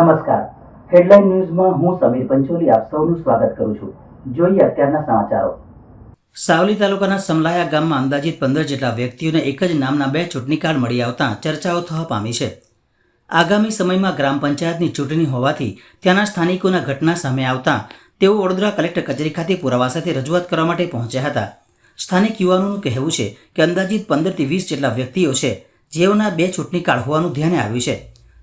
નમસ્કાર. હેડલાઇન ન્યૂઝમાં હું સમીર પંચોલી આપ સૌનું સ્વાગત કરું છું. જોઈએ અત્યારના સમાચારો. સાવલી તાલુકાના સમલાયા ગામમાં અંદાજિત 15 જેટલા વ્યક્તિઓને એક જ નામના 2 ચૂંટણી કાર્ડ મળી આવતા ચર્ચાઓ થવા પામી છે. આગામી સમયમાં ગ્રામ પંચાયતની ચૂંટણી હોવાથી ત્યાંના સ્થાનિકોના ઘટના સામે આવતા તેઓ વડોદરા કલેક્ટર કચેરી ખાતે પુરાવા સાથે રજૂઆત કરવા માટે પહોંચ્યા હતા. સ્થાનિક યુવાનોનું કહેવું છે કે અંદાજિત 15 થી 20 જેટલા વ્યક્તિઓ છે જેઓના 2 ચૂંટણી કાર્ડ હોવાનું ધ્યાને આવ્યું છે,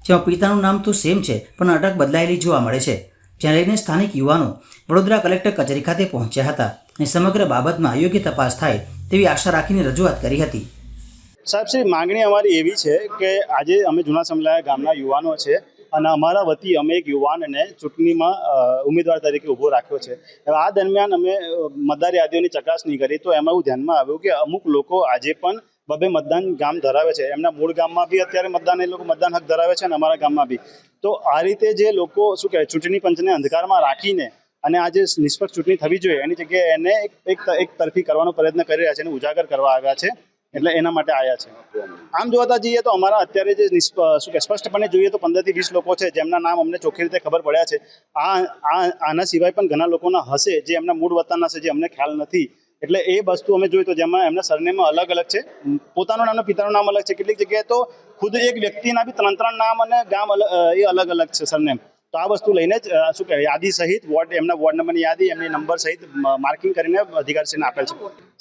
જેમાં પિતાનું નામ તો સેમ છે પણ અટક બદલાયેલી જોવા મળે છે. જ્યાં લઈને સ્થાનિક યુવાનો વડોદરા કલેક્ટર કચેરી ખાતે પહોંચ્યા હતા અને સમગ્ર બાબતમાં યોગ્ય તપાસ થાય તેવી આશા રાખીને રજૂઆત કરી હતી. સાહેબ શ્રી, માંગણી અમારી એવી છે કે આજે અમે જૂના સમલાયા ગામના યુવાનો છે અને અમારા વતી અમે એક યુવાનને ચૂંટણીમાં ઉમેદવાર તરીકે ઊભો રાખ્યો છે. આ દરમિયાન અમે મતદાર યાદીઓની ચકાસણી કરી તો એમાં એવું ધ્યાનમાં આવ્યું કે અમુક લોકો આજે પણ બબે મતદાન ગામ ધરાવે છે. એમના મૂળ ગામમાં બી અત્યારે એ લોકો મતદાન હક ધરાવે છે અને અમારા ગામમાં બી. તો આ રીતે જે લોકો શું કહેવાય ચૂંટણી પંચને અંધકારમાં રાખીને અને આ જે નિષ્પક્ષ ચૂંટણી થવી જોઈએ એની જગ્યાએ એને એક તરફી કરવાનો પ્રયત્ન કરી રહ્યા છે અને ઉજાગર કરવા આવ્યા છે. એટલે એના માટે આવ્યા છે. આમ જોતા જઈએ તો અમારા અત્યારે જે શું કે સ્પષ્ટપણે જોઈએ તો 15 થી 20 લોકો છે જેમના નામ અમને ચોખ્ખી રીતે ખબર પડ્યા છે. આના સિવાય પણ ઘણા લોકોના હશે જે એમના મૂળ વતનના છે જે અમને ખ્યાલ નથી. એટલે એ વસ્તુ અમે જોઈએ તો જેમાં એમના સરનેમ અલગ અલગ છે, પોતાનું નામ પિતાનું નામ અલગ છે, કેટલીક જગ્યાએ તો ખુદ એક વ્યક્તિના બી 3 નામ અને ગામ એ અલગ અલગ છે સરનેમ. તો આ વસ્તુ લઈને જ શું કહેવાય યાદી સહિત એમના વોર્ડ નંબરની યાદી એમની નંબર સહિત માર્કિંગ કરીને અધિકારીશ્રીને આપેલ છે.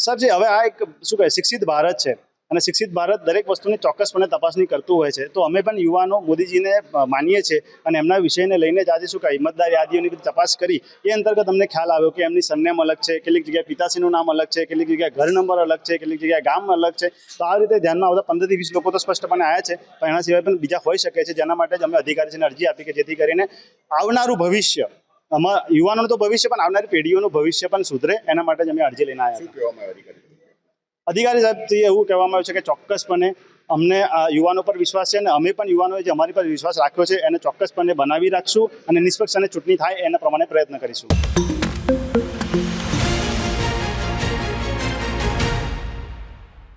સાહેબજી, હવે આ એક શું કહેવાય શિક્ષિત ભારત છે અને શિક્ષિત ભારત દરેક વસ્તુની ચોક્કસપણે તપાસણી કરતું હોય છે. તો અમે પણ યુવાનો મોદીજીને માનીએ છીએ અને એમના વિષયને લઈને જ આજે શું કહેવાય મતદાર યાદીઓની બધી તપાસ કરી એ અંતર્ગત અમને ખ્યાલ આવ્યો કે એમની સરનેમ અલગ છે, કેટલીક જગ્યાએ પિતાશ્રીનું નામ અલગ છે, કેટલીક જગ્યાએ ઘર નંબર અલગ છે, કેટલીક જગ્યાએ ગામ અલગ છે. તો આ રીતે ધ્યાનમાં આવતા 15 થી 20 લોકો તો સ્પષ્ટપણે આવ્યા છે, પણ એના સિવાય પણ બીજા હોઈ શકે છે. જેના માટે જ અમે અધિકારીશ્રીને અરજી આપી કે જેથી કરીને આવનારું ભવિષ્ય યુવાનોનું તો ભવિષ્ય પણ આવનારી પેઢીઓનું ભવિષ્ય પણ સુધરે. એના માટે જ અમે અરજી લઈને આવ્યા. અધિકારી સાહેબથી એવું કહેવામાં આવ્યું છે કે ચોક્કસપણે અમને યુવાનો પર વિશ્વાસ છે અને અમે પણ યુવાનોએ જે અમારી પર વિશ્વાસ રાખ્યો છે એને ચોક્કસપણે બનાવી રાખશું અને નિષ્પક્ષ અને ચૂંટણી થાય એના પ્રમાણે પ્રયત્ન કરીશું.